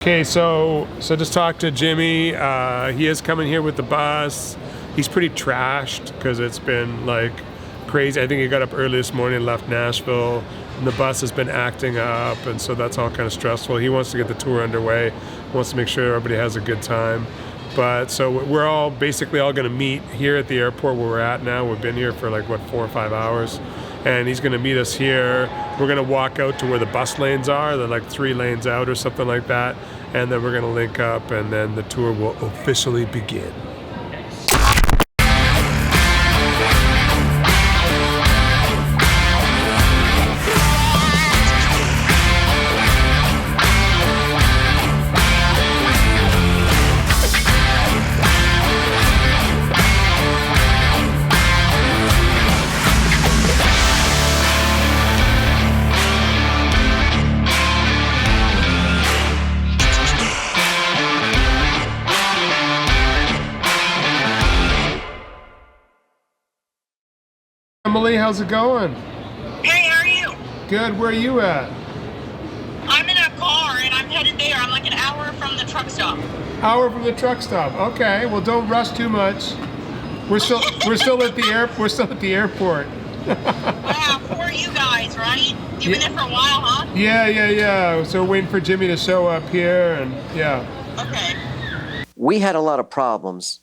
Okay, so just talk to Jimmy. He is coming here with the bus. He's pretty trashed because it's been like crazy. I think he got up early this morning and left Nashville, and the bus has been acting up, and so that's all kind of stressful. He wants to get the tour underway, wants to make sure everybody has a good time. But so we're all basically all going to meet here at the airport where we're at now. We've been here for like, what, 4 or 5 hours. And he's going to meet us here. We're going to walk out to where the bus lanes are. They're like 3 lanes out or something like that. And then we're going to link up, and then the tour will officially begin. Emily, how's it going? Hey, how are you? Good. Where are you at? I'm in a car and I'm headed there. I'm like an hour from the truck stop. Hour from the truck stop. Okay. Well, don't rush too much. We're still at the airport. We're still at the airport. Wow, for you guys, right? You've been there for a while, huh? Yeah. So we're waiting for Jimmy to show up here, and yeah. Okay. We had a lot of problems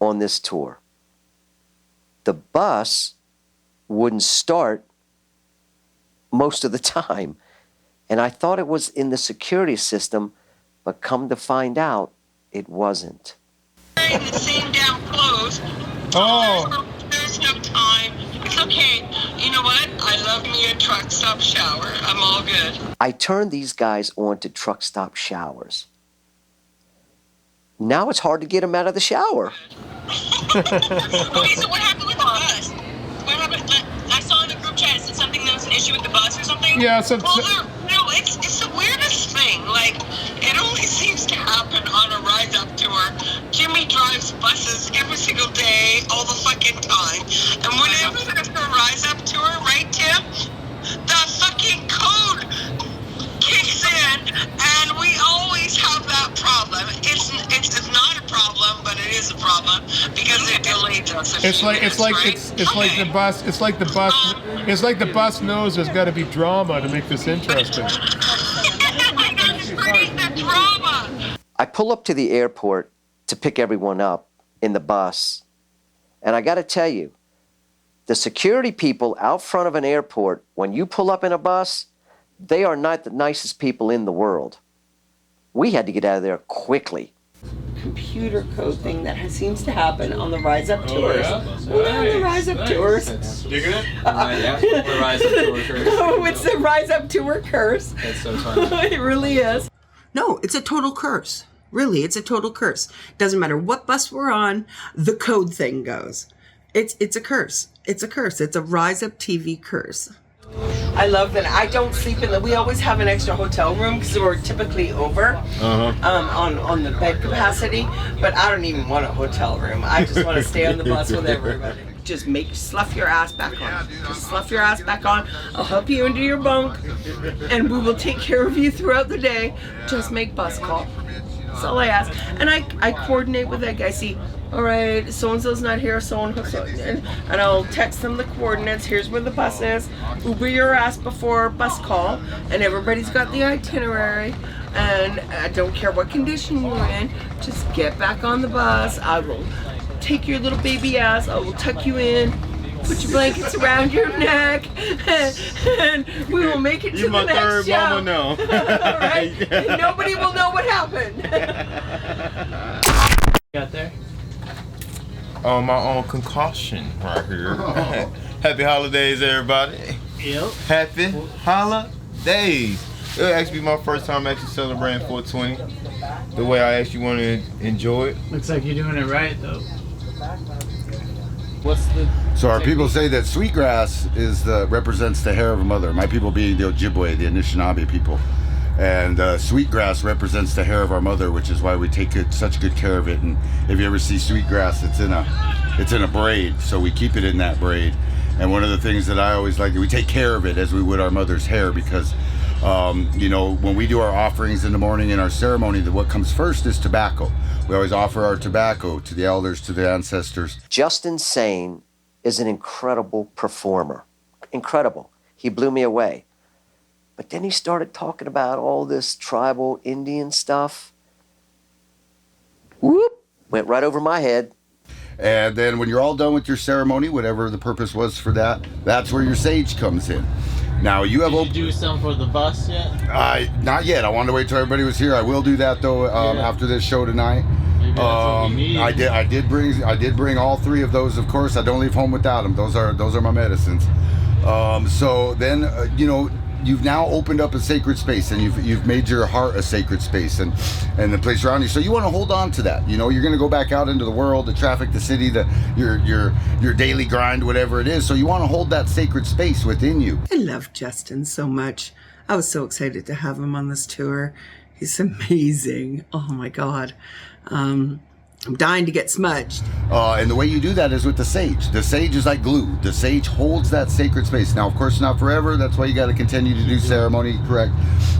on this tour. The bus wouldn't start most of the time. And I thought it was in the security system, but come to find out, it wasn't. Wearing the same damn clothes. Oh. There's no time. It's okay. You know what? I love me a truck stop shower. I'm all good. I turned these guys on to truck stop showers. Now it's hard to get them out of the shower. Okay, so what happened with the bus? What happened? I saw in the group chat, is it something that was an issue with the bus or something? Yeah, It's the weirdest thing. Like, it only seems to happen on a RiseUP tour. Jimmy drives buses every single day, all the fucking time. And whenever there's a RiseUP tour, right, Tim? The fucking code kicks in, and we always have that problem. It's not a problem, but it is a problem because it delays us. It's like the bus knows there's got to be drama to make this interesting. I pull up to the airport to pick everyone up in the bus, and I got to tell you, the security people out front of an airport, when you pull up in a bus, they are not the nicest people in the world. We had to get out of there quickly. Computer code thing that seems to happen on the RiseUP tours. On the RiseUp tours. Digging it? Yeah, the RiseUp tour curse. Oh, it's the RiseUp tour curse. That's so funny. It really is. No, it's a total curse. Really, it's a total curse. Doesn't matter what bus we're on, the code thing goes. It's a curse. It's a curse. It's a RiseUP TV curse. I love that. I don't sleep in the. We always have an extra hotel room because we're typically over on the bed capacity. But I don't even want a hotel room. I just want to stay on the bus with everybody. Just slough your ass back on. Just slough your ass back on. I'll help you into your bunk, and we will take care of you throughout the day. Just make bus call. That's all I ask. And I coordinate with that guy. See, all right, so-and-so's not here, and I'll text them the coordinates. Here's where the bus is. Uber your ass before bus call, and everybody's got the itinerary. And I don't care what condition you're in, just get back on the bus. I will take your little baby ass, I will tuck you in, put your blankets around your neck, and we will make it to the next show. You're my third mama now. All right? And nobody will know what happened. Got there? On my own concoction right here. Happy holidays, everybody. Yep. Happy holidays. It'll actually be my first time actually celebrating 420 the way I actually want to enjoy it. Looks like you're doing it right, though. So our people say that sweetgrass represents the hair of a mother. My people being the Ojibwe, the Anishinaabe people. And sweetgrass represents the hair of our mother, which is why we take such good care of it. And if you ever see sweetgrass, it's in a braid, so we keep it in that braid. And one of the things that I always like, we take care of it as we would our mother's hair, because You know, when we do our offerings in the morning in our ceremony, what comes first is tobacco. We always offer our tobacco to the elders, to the ancestors. Justin Sane is an incredible performer. Incredible. He blew me away. But then he started talking about all this tribal Indian stuff. Whoop! Went right over my head. And then when you're all done with your ceremony, whatever the purpose was for that, that's where your sage comes in. Now you have. Did you do some for the bus yet? Not yet. I wanted to wait till everybody was here. I will do that though after this show tonight. Maybe that's what we need. I did bring all 3 of those. Of course, I don't leave home without them. Those are my medicines. So then you know, you've now opened up a sacred space, and you've made your heart a sacred space, and the place around you. So you want to hold on to that. You know, you're going to go back out into the world, the traffic, the city, your daily grind, whatever it is. So you want to hold that sacred space within you. I love Justin so much. I was so excited to have him on this tour. He's amazing. Oh my God. I'm dying to get smudged. And the way you do that is with the sage. The sage is like glue. The sage holds that sacred space. Now, of course, not forever. That's why you got to continue to do ceremony, correct?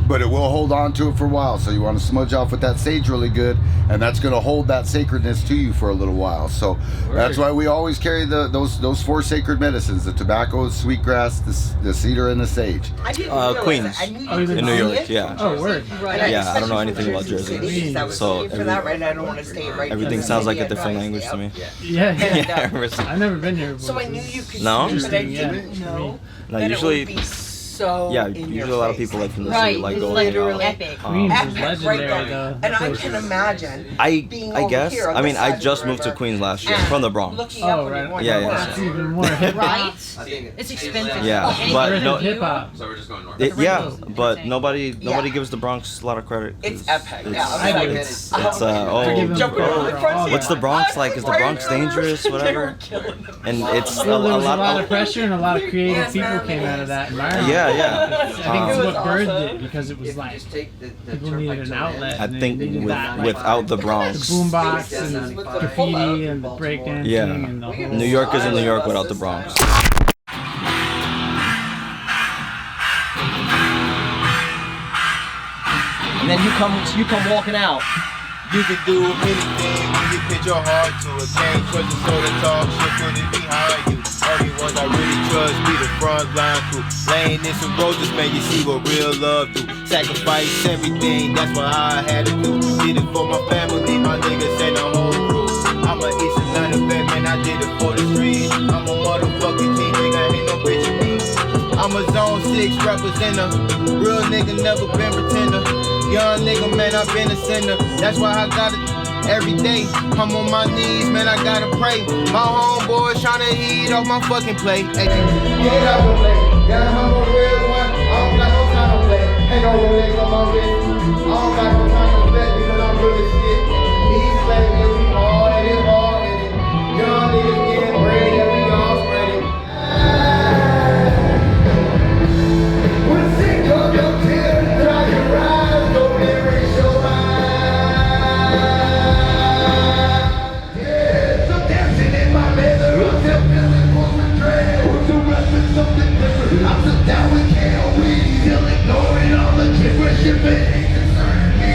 But it will hold on to it for a while. So you want to smudge off with that sage really good, and that's going to hold that sacredness to you for a little while. So that's why we always carry those 4 sacred medicines: the tobacco, the sweetgrass, the cedar, and the sage. Queens, in New York. Yeah. Oh, word. Yeah, I don't know anything about Jersey, so for that right, I don't want to stay right. everything sounds like a different language to me. Yeah. Yeah. I've never been here before. So I knew you could. No? But I didn't know. No, that usually. It would be so Yeah, in usually your a lot of face. people like from the Right, city like it's going literally out. epic. Queens is Epic, legendary right though. And I can imagine. I being I over guess. here on I this mean, side I of just the moved to river Queens last year and from the Bronx. looking up Oh, when right. you want Yeah, to yeah. work. That's even more hip hop. Right? It's expensive. Yeah, Okay. but It's no- hip hop. So we're just going north. Yeah, but nobody Yeah. gives the Bronx a lot of credit. 'cause It's epic. It's, Yeah, I do. it's oh, Forgive him Jumping for on the front all seat. what's the Bronx like? Is the Bronx Right. dangerous? They were Whatever. killing them. And it's Well, there was a lot of of pressure and a lot of creative people came out of that environment. Yeah, yeah. I think it's It was what birthed awesome. it because it was like people needed an outlet. I and they think needed that, like, without the the Bronx, boombox and the graffiti and the breakdancing yeah, and the whole. New York isn't New York without the Bronx. And then you come walking out. You can do anything when you put your heart to it. Can't trust the soul to talk shit, put it behind you. Only ones I really trust be the front line crew. Laying in some roses, man, you see what real love do. Sacrifice everything, that's what I had to do. Did it for my family, my niggas and the whole crew. I'm a East Atlanta vet, man, I did it for the streets. I'm a motherfucking G, nigga, ain't no bitch of me. I'm a zone 6 representative. Real nigga, never been pretender. Young nigga, man, I've been a sinner. That's why I got it every day. I'm on my knees, man, I gotta pray. My homeboys tryna eat off my fucking plate. Hey, get out the way. Yeah, I'm a real one. I don't got no time to play. Ain't no Rolex on my wrist. I don't got no time to play because I'm really sick. These flags, man, we hard at it, hard at it. Young niggas getting bread and we all spread it. When sick of your tears, dry your eyes, don't erase your eyes. Yeah, so dancing in my leather, I'm still feeling full of dread. Who's the rapping something different? I'm still down with KOE, still ignoring all the gibberish if it ain't concerning me.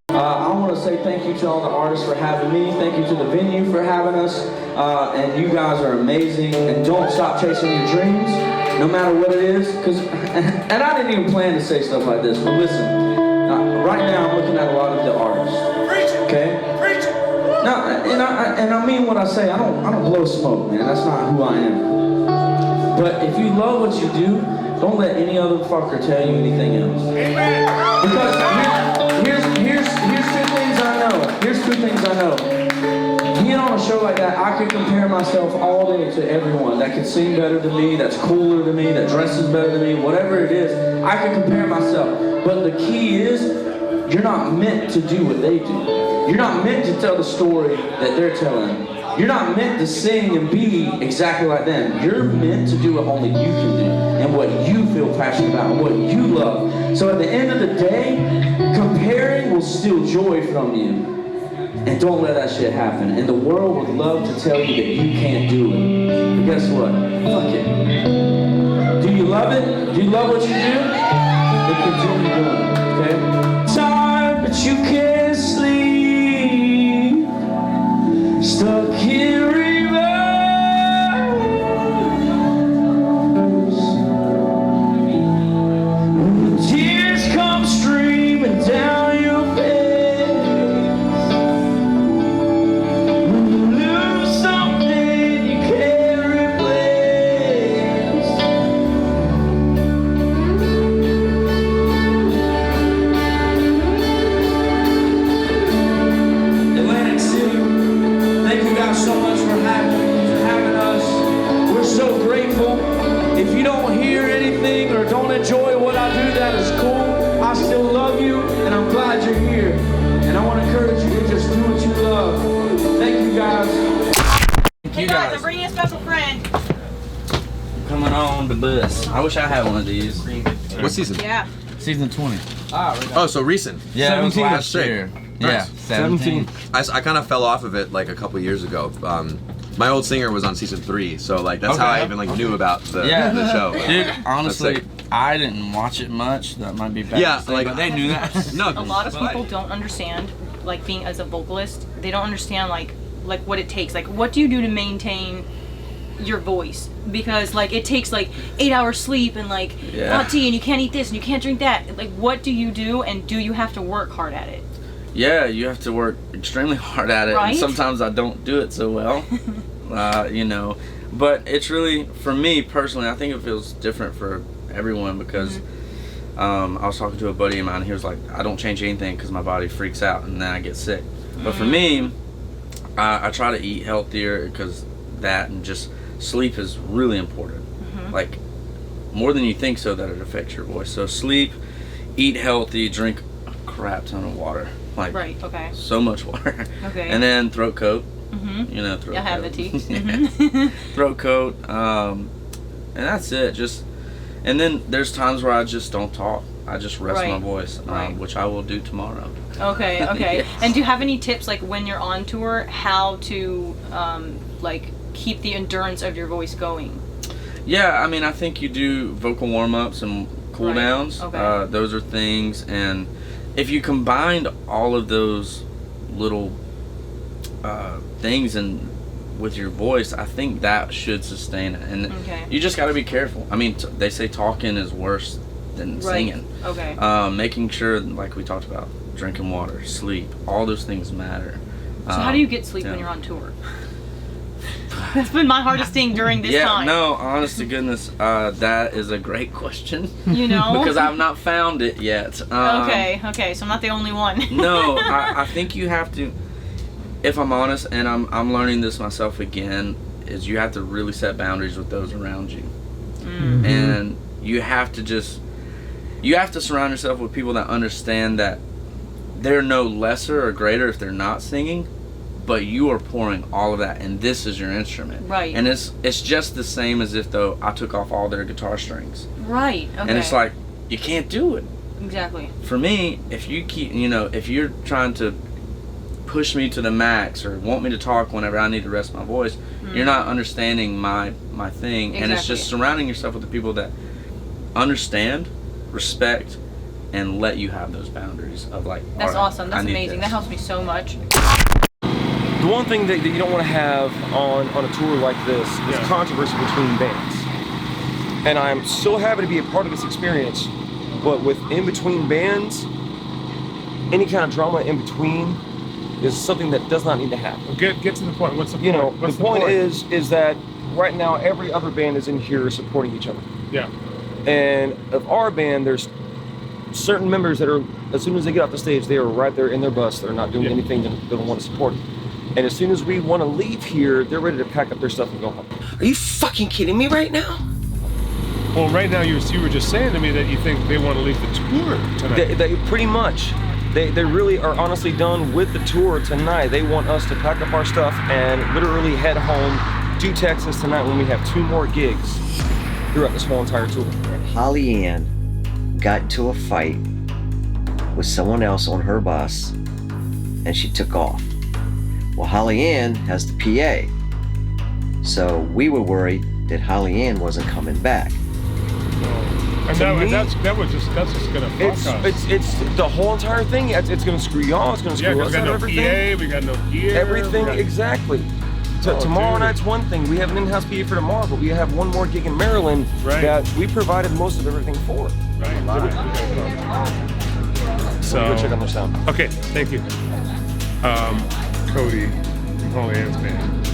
I want to say thank you to all the artists for having me. Thank you to the venue for having us. And you guys are amazing. And don't stop chasing your dreams, no matter what it is. And I didn't even plan to say stuff like this, but listen. Right now, I'm looking at a lot of the artists. Okay? No, and I mean what I say. I don't blow smoke, man. That's not who I am. But if you love what you do, don't let any other fucker tell you anything else. Because here's two things I know. Here's two things I know. Being on a show like that, I could compare myself all day to everyone that can sing better than me, that's cooler than me, that dresses better than me, whatever it is, I can compare myself. But the key is, you're not meant to do what they do. You're not meant to tell the story that they're telling. You're not meant to sing and be exactly like them. You're meant to do what only you can do and what you feel passionate about and what you love. So at the end of the day, comparing will steal joy from you. And don't let that shit happen. And the world would love to tell you that you can't do it. But guess what? Fuck it. Do you love it? Do you love what you do? Then continue doing it, okay? Tired, but you can't sleep. Stuck in reverse. When the tears come streaming down your face. If you don't hear anything or don't enjoy what I do, that is cool. I still love you, and I'm glad you're here. And I want to encourage you to just do what you love. Thank you, guys. Hey guys, I'm bringing a special friend. Coming on the bus. I wish I had one of these. What season? Yeah. Season 20. Oh, so recent. Yeah, it was 17. last year. Yeah, 17. I kind of fell off of it like a couple years ago. My old singer was on season 3, so like that's how I even like knew about the show. Dude, honestly, I didn't watch it much. That might be bad. Yeah, to say, like but they knew that. No, A lot of people don't understand, like being as a vocalist, they don't understand like what it takes. Like, what do you do to maintain your voice? Because like it takes like 8 hours sleep and like hot tea, and you can't eat this and you can't drink that. Like, what do you do, and do you have to work hard at it? Yeah, you have to work extremely hard at it. Right? And sometimes I don't do it so well. You know, but it's really, for me personally, I think it feels different for everyone because I was talking to a buddy of mine, and he was like, I don't change anything because my body freaks out and then I get sick. But for me, I try to eat healthier because that, and just sleep is really important. Like, more than you think so that it affects your voice. So sleep, eat healthy, drink a crap ton of water. Like, Right, okay. so much water. Okay. And then throat coat. You know, throat coat. I have the tea. Throat coat. And that's it. Just, and then there's times where I just don't talk. I just rest my voice, which I will do tomorrow. Okay, okay. And do you have any tips, like when you're on tour, how to like keep the endurance of your voice going? Yeah, I mean, I think you do vocal warm-ups and cool downs. Okay. Those are things, and if you combined all of those little things and with your voice, I think that should sustain it. And you just got to be careful. I mean, they say talking is worse than singing. Okay. Making sure, like we talked about, drinking water, sleep, all those things matter. So how do you get sleep when you're on tour? That's been my hardest thing during this time. No, honest to goodness, that is a great question. You know? Because I've not found it yet. Okay, so I'm not the only one. No, I think you have to, if I'm honest, and I'm learning this myself again, is you have to really set boundaries with those around you. And you have to surround yourself with people that understand that they're no lesser or greater if they're not singing, but you are pouring all of that, and this is your instrument. Right. And it's just the same as if, though, I took off all their guitar strings. Right, okay. And it's like, you can't do it. Exactly. For me, if you keep, if you're trying to push me to the max or want me to talk whenever I need to rest my voice, you're not understanding my thing. Exactly. And it's just surrounding yourself with the people that understand, respect, and let you have those boundaries of like, That's all right, awesome. That's amazing. That helps me so much. The one thing that you don't want to have on a tour like this is controversy between bands. And I'm so happy to be a part of this experience, but with in between bands, any kind of drama in between is something that does not need to happen. Get to the point. What's the point? The point is that right now every other band is in here supporting each other. Yeah. And of our band, there's certain members that are, as soon as they get off the stage, they are right there in their bus. They're not doing anything that they don't want to support. And as soon as we want to leave here, they're ready to pack up their stuff and go home. Are you fucking kidding me right now? Well, right now you were just saying to me that you think they want to leave the tour tonight. They pretty much. They really are honestly done with the tour tonight. They want us to pack up our stuff and literally head home to Texas tonight when we have 2 more gigs throughout this whole entire tour. Holly Ann got into a fight with someone else on her bus and she took off. Well, Holly Ann has the PA. So we were worried that Holly Ann wasn't coming back. And that's just gonna fuck us. It's the whole entire thing. It's gonna screw y'all. It's gonna screw us. We got no PA. We got no gear. Everything exactly. So tomorrow night's one thing. We have an in-house PA for tomorrow, but we have 1 more gig in Maryland that we provided most of everything for. Right. So go check on their sound. Okay, thank you. Cody from Holly Ann's band.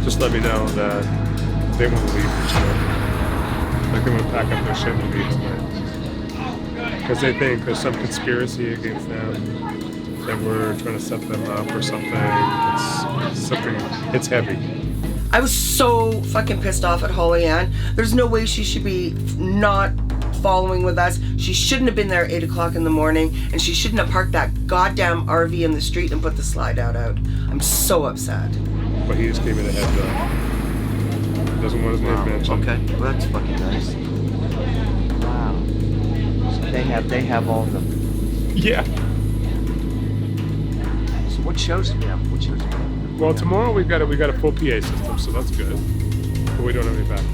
Just let me know that they want to leave for sure. Like they want to pack up their shit and leave tonight. Because they think there's some conspiracy against them, that we're trying to set them up or something. It's heavy. I was so fucking pissed off at Holly Ann. There's no way she should be not following with us. She shouldn't have been there at 8 o'clock in the morning, and she shouldn't have parked that goddamn RV in the street and put the slide out. I'm so upset. But he just gave me the heads up. Doesn't want his name mentioned. Okay, well that's fucking nice. Wow. So they have all the. Yeah. So what shows do we have? What shows do we have? Well, tomorrow we got a full PA system, so that's good. But we don't have any backup.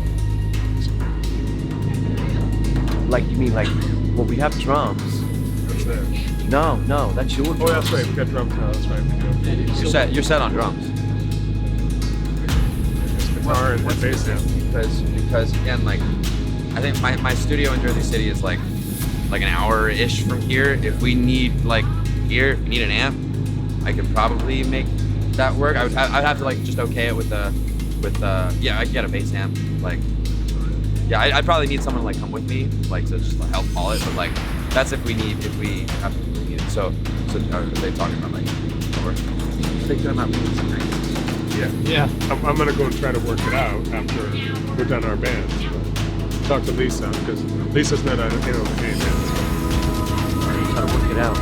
Like you mean like? Well, we have drums. That's it. No, that's your drums. Oh, that's right. We got drums now. That's right. You're set on drums. Guitar and bass, yeah. Because again, like, I think my studio in Jersey City is like an hour-ish from here. If we need like gear, if we need an amp, I could probably make that work. I'd have to like just okay it with yeah, I could get a bass amp. Like, yeah, I'd probably need someone to like come with me, like to just help haul it. But like, that's if we absolutely need it. So are they talking about like over? They could have some nights. Yeah. I'm gonna go and try to work it out after we're done our bands. Talk to Lisa because Lisa's not a band. Try to work it out.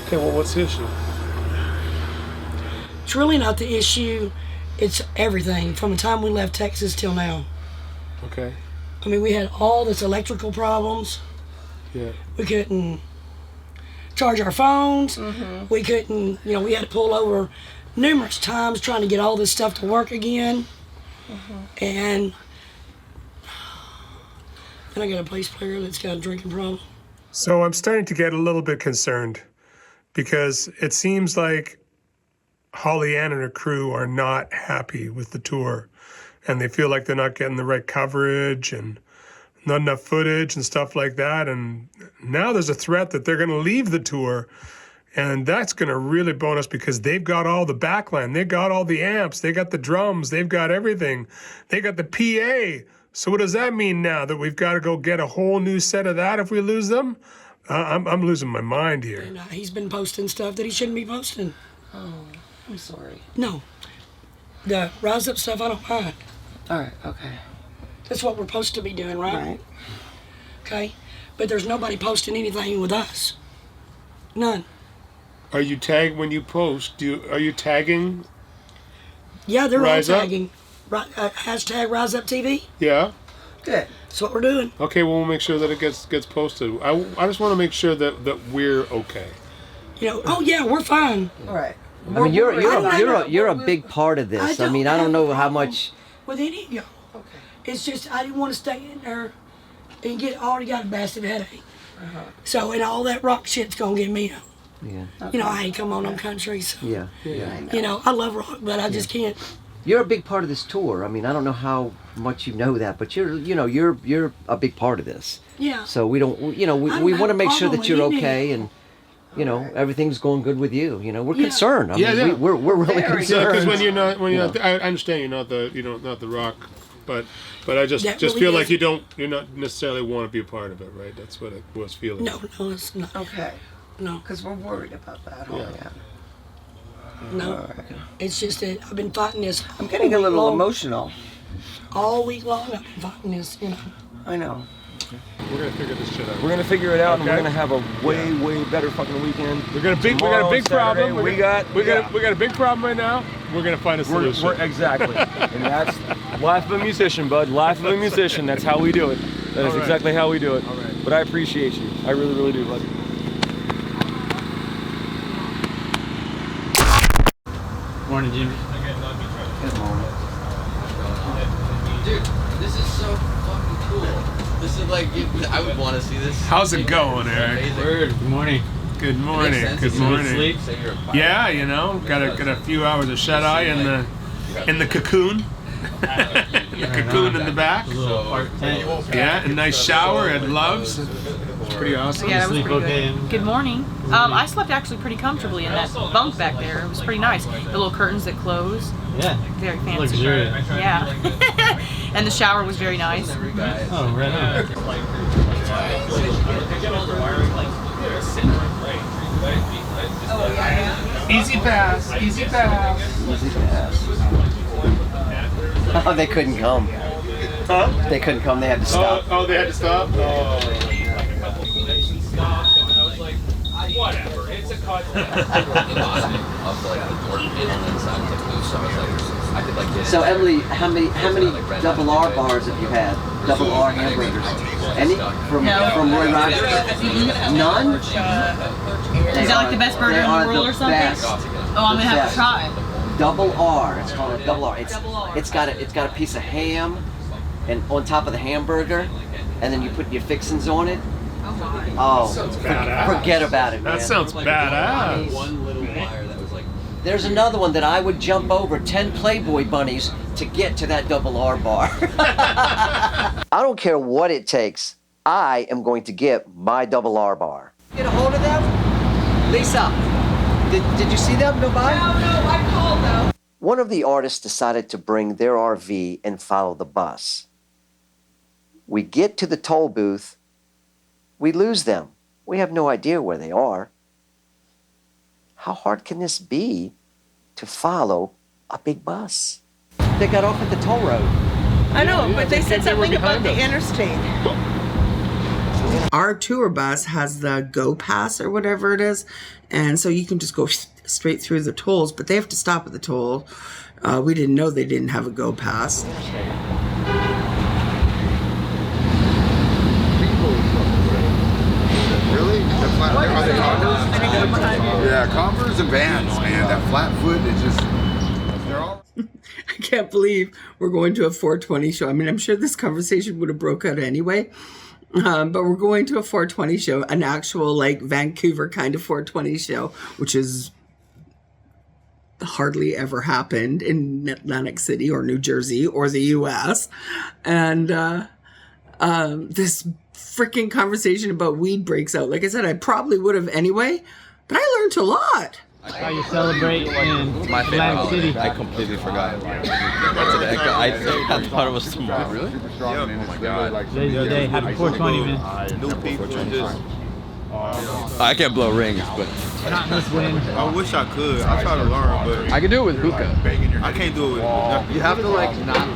Okay, well, what's the issue? It's really not the issue. It's everything from the time we left Texas till now. Okay. I mean, we had all this electrical problems. Yeah. We couldn't charge our phones. We couldn't, we had to pull over numerous times trying to get all this stuff to work again. And then I got a bass player that's got a drinking problem. So I'm starting to get a little bit concerned because it seems like Holly Ann and her crew are not happy with the tour, and they feel like they're not getting the right coverage and not enough footage and stuff like that. And now there's a threat that they're going to leave the tour, and that's going to really bone us because they've got all the backline, they got all the amps, they got the drums, they've got everything, they got the PA. So what does that mean now? That we've got to go get a whole new set of that if we lose them? I'm losing my mind here. And he's been posting stuff that he shouldn't be posting. Oh, I'm sorry. No. The RiseUP stuff, I don't mind. All right, okay. That's what we're supposed to be doing, right? Right. Okay? But there's nobody posting anything with us. None. Are you tagged when you post? Are you tagging? Yeah, they're all Rise Up? tagging. Hashtag RiseUP TV. Yeah? Good. That's what we're doing. Okay, well, we'll make sure that it gets posted. I just want to make sure that we're okay. Oh yeah, we're fine. All right. I mean, you're a big part of this. I mean, I don't know how much. With any of y'all. Okay. It's just I didn't want to stay in there and already got a massive headache. So and all that rock shit's gonna get me up. Yeah. I ain't come on them country. So, Yeah. I love rock, but I just can't. You're a big part of this tour. I mean, I don't know how much you know that, but you're a big part of this. Yeah. So we don't, we want to make sure that you're okay and, everything's going good with you. We're concerned. I mean, we're really concerned. Yeah, because I understand you're not the rock, but I just feel like you're not necessarily want to be a part of it, right? That's what it was feeling. No, it's not. Okay. No. Because we're worried about that. Yeah. No, it's just that I've been fighting this. I'm getting a all week little long. emotional. All week long, I've been fighting this. I know. We're gonna figure this shit out. We're gonna figure it out, and Okay. we're gonna have a way better fucking weekend. We got a big problem. We got a big problem right now. We're gonna find a solution. Exactly, and that's life of a musician, bud. Life of a musician. That's how we do it. That is exactly how we do it. All right. But I appreciate you. I really do, bud. Morning, Jimmy. Good morning. Dude, this is so fucking cool. This is like, I would want to see this. How's it going, Eric? Good morning. Good morning. Good morning. Yeah, you know, got a few hours of shut eye in the cocoon. The cocoon in the back. Yeah, a nice shower at Love's. It's pretty awesome. Yeah, that was pretty good. Good morning. I slept actually pretty comfortably in that bunk back there. It was pretty nice. The little curtains that close. Yeah. Very fancy. Luxurious. Yeah. And the shower was very nice. Oh, right on. Easy pass. Easy pass. Easy pass. Oh, they couldn't come. Huh? They couldn't come. They had to stop. Oh, they had to stop? Whatever, it's a cut. So Emily, how many double R bars have you had? Double R hamburgers? Any from Roy Rogers? None? Is that like the best burger in the world or something? Best. Oh, I'm gonna have to try. Double R. It's called a double R. It's got a piece of ham, and on top of the hamburger, and then you put your fixings on it. Oh, forget about it, man. That sounds badass. One little wire that was like. There's another one that I would jump over 10 Playboy bunnies to get to that double R bar. I don't care what it takes. I am going to get my double R bar. Get a hold of them? Lisa, did you see them? Nobody? No, I called them. One of the artists decided to bring their RV and follow the bus. We get to the toll booth. We lose them. We have no idea where they are. How hard can this be to follow a big bus? They got off at the toll road. I know, but they said something about the interstate. Our tour bus has the Go Pass or whatever it is, and so you can just go straight through the tolls, but they have to stop at the toll. We didn't know they didn't have a Go Pass. Really? Are they Converse? Yeah, Converse and Vans, man. That flat foot, it's just, they're all... I can't believe we're going to a 420 show. I mean, I'm sure this conversation would have broke out anyway, but we're going to a 420 show, an actual like Vancouver kind of 420 show, which is hardly ever happened in Atlantic City or New Jersey or the U.S. And this freaking conversation about weed breaks out. Like I said, I probably would have anyway, but I learned a lot. How you celebrate in My favorite Atlantic holiday. City? I completely forgot. I thought it was tomorrow. Really? Oh my God. Today's the day. Happy 420, man. New people just. I can't blow rings, but Not in this wind. I wish I could. I try to learn, but I can do it with hookah. I can't do it with. You have to like not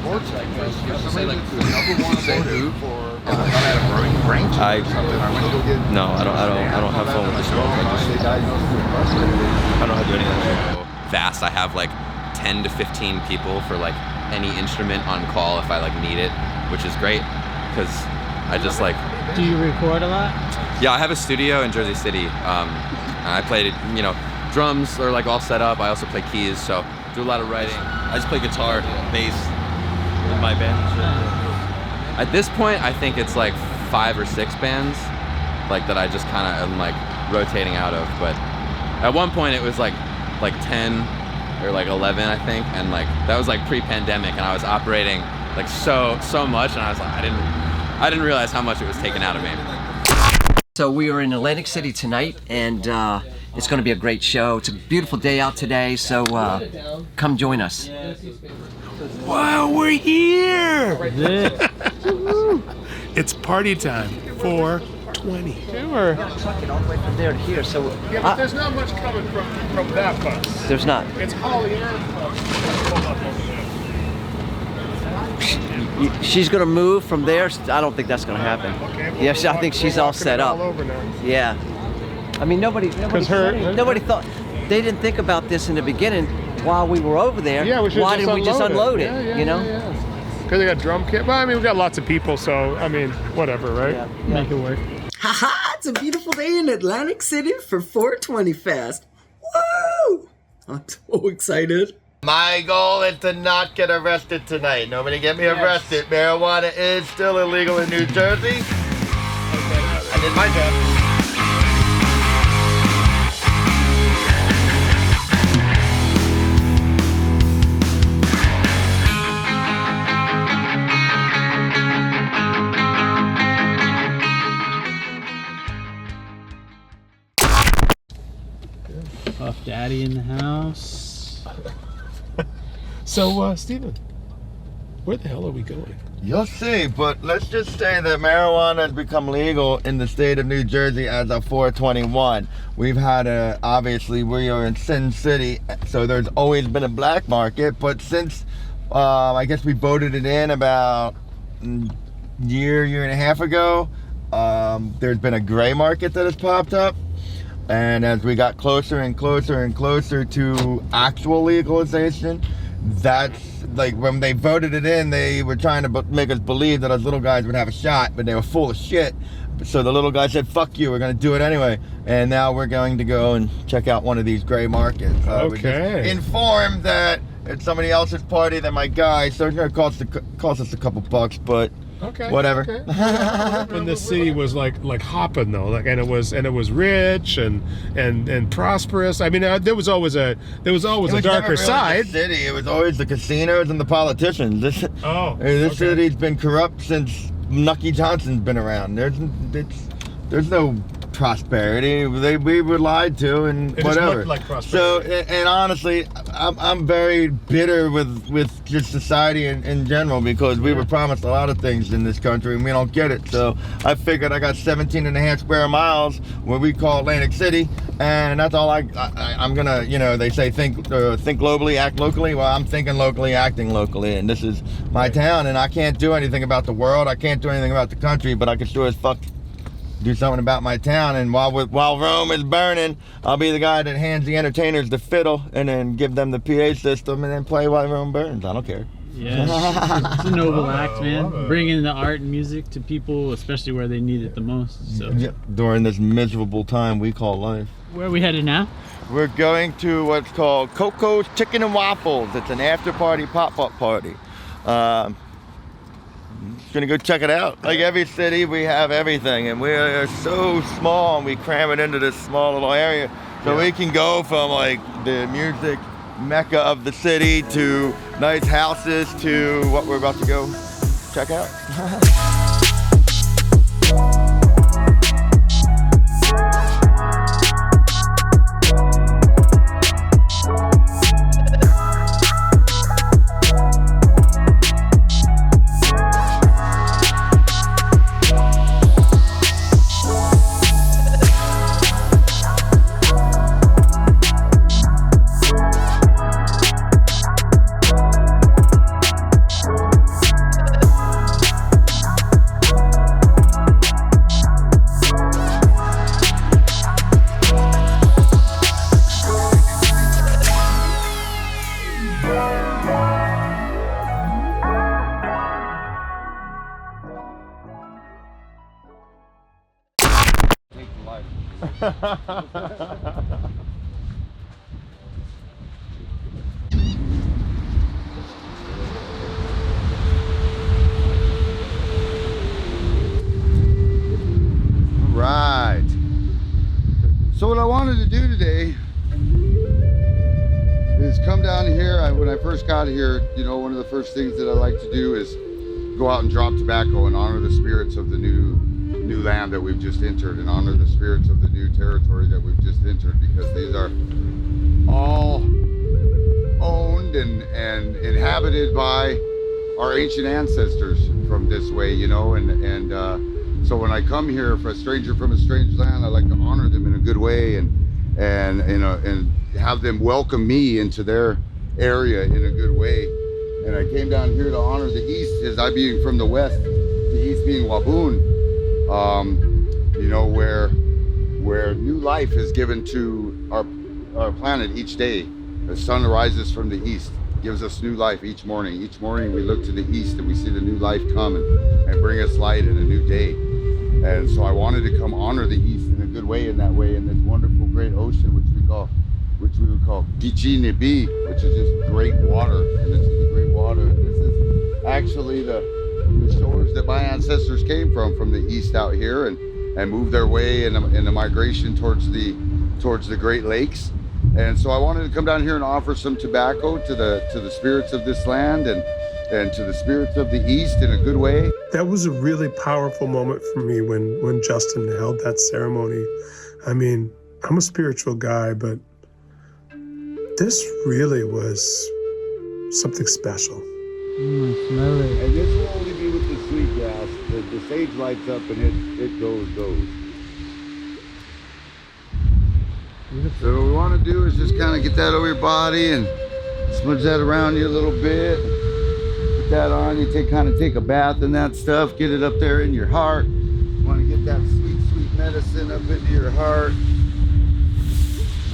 blow. Say like say who? I don't have fun with the smoke. I don't have to do anything. Fast. I have like 10 to 15 people for like any instrument on call if I like need it, which is great because I just like. Do you record a lot? Yeah, I have a studio in Jersey City. I played, drums are like all set up. I also play keys, so do a lot of writing. I just play guitar, bass with my band. At this point, I think it's like 5 or 6 bands, like that I just kind of am like rotating out of. But at one point, it was like 10 or like 11, I think, and like that was like pre-pandemic, and I was operating like so much, and I was like, I didn't realize how much it was taken out of me. So we are in Atlantic City tonight, and it's going to be a great show. It's a beautiful day out today, so come join us. Wow, we're here! Is it? It's party time for 422 or? No, truck it all the way from there to here. So Yeah, but there's not much coming from that bus. there's not. It's Holly Air bus. Pull up over there. She's gonna move from there. I don't think that's gonna happen. Okay, well, Yes, I think she's all set up. All over now. Yeah. I mean, nobody thought, they didn't think about this in the beginning while we were over there. Yeah, why didn't we just unload it? Yeah, you know? Because they got drum kit. Well, I mean, we got lots of people, so I mean, whatever, right? Yeah. Make it work. Haha, it's a beautiful day in Atlantic City for 420 Fest. Woo! I'm so excited. My goal is to not get arrested tonight. Nobody get me arrested. Marijuana is still illegal in New Jersey. I did my job. Puff Daddy in the house. So, Steven, where the hell are we going? You'll see, but let's just say that marijuana has become legal in the state of New Jersey as of 4/21. We've had obviously we are in Sin City, so there's always been a black market, but since I guess we voted it in about year and a half ago, there's been a gray market that has popped up. And as we got closer and closer and closer to actual legalization, that's like when they voted it in, they were trying to make us believe that us little guys would have a shot, but they were full of shit. So the little guy said, fuck you, we're going to do it anyway. And now we're going to go and check out one of these gray markets. We're just informed that it's somebody else's party than my guy, so it's going to cost us a couple bucks, but whatever. When the city was like hopping though, like and it was rich and prosperous. I mean, there was always a darker side. The city, it was always the casinos and the politicians. This city's been corrupt since Nucky Johnson's been around. There's no prosperity. We were lied to and it whatever. Like so and honestly, I'm very bitter with just society in general, because we were promised a lot of things in this country and we don't get it. So I figured I got 17 and a half square miles where we call Atlantic City, and that's all I'm gonna, you know, they say think globally, act locally. Well, I'm thinking locally, acting locally, and this is my town, and I can't do anything about the world, I can't do anything about the country, but I can sure as fuck do something about my town. And while Rome is burning, I'll be the guy that hands the entertainers the fiddle and then give them the PA system and then play while Rome burns. I don't care. Yeah, it's a noble act, man. Bringing the art and music to people, especially where they need it the most. So during this miserable time we call life. Where are we headed now? We're going to what's called Coco's Chicken and Waffles. It's an after-party pop-up party. Gonna go check it out. Like every city, we have everything, and we are so small, and we cram it into this small little area, so we can go from like the music mecca of the city to nice houses to what we're about to go check out. Right. So what I wanted to do today is come down here. When I first got here, you know, one of the first things that I like to do is go out and drop tobacco and honor the spirits of the new land that we've just entered, and honor the spirits of the new territory that we've just entered, because these are all owned and inhabited by our ancient ancestors from this way, you know, and So when I come here for a stranger from a strange land, I like to honor them in a good way and have them welcome me into their area in a good way. And I came down here to honor the East, as I being from the West, the East being Waboon, you know, where new life is given to our planet each day. The sun rises from the East, gives us new life each morning. Each morning we look to the East and we see the new life come and bring us light in a new day. And so I wanted to come honor the East in a good way, in that way, in this wonderful great ocean, which we would call Gichi Nibi, which is just great water. And this is the great water. And this is actually the shores that my ancestors came from the East out here and moved their way in a migration towards the Great Lakes. And so I wanted to come down here and offer some tobacco to the spirits of this land and to the spirits of the East in a good way. That was a really powerful moment for me when Justin held that ceremony. I mean, I'm a spiritual guy, but this really was something special. Smell it. And this will only be with the sweet grass. The sage lights up and it goes. So what we want to do is just kind of get that over your body and smudge that around you a little bit. Put that on. You kind of take a bath in that stuff. Get it up there in your heart. You want to get that sweet medicine up into your heart,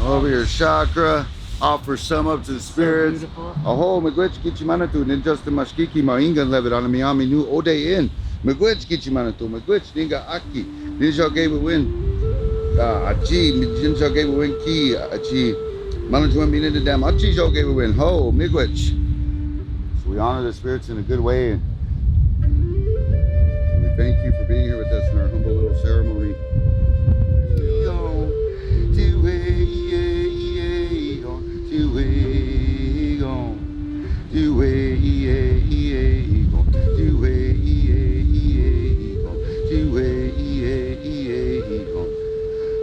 all over your chakra. Offer some up to the spirits. Aho, magwech kichimanatu, ninjusta mashkiki maingan levet on a miami new ode in. Magwech kichimanatu, magwech ninga aki. Ninja gave a win. Achi, Jinja gave a win key. Achi, Manajwan being in the dam. Achi Jo gave a win. Ho, Migwich. So we honor the spirits in a good way. And we thank you for being here with us in our humble little ceremony.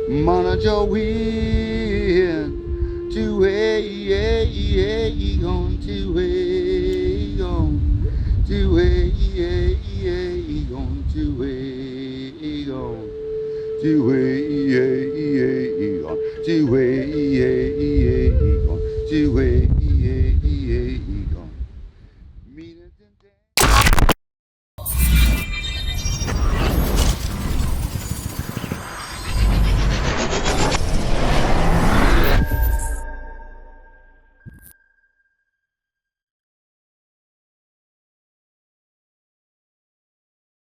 Mana jo win to on to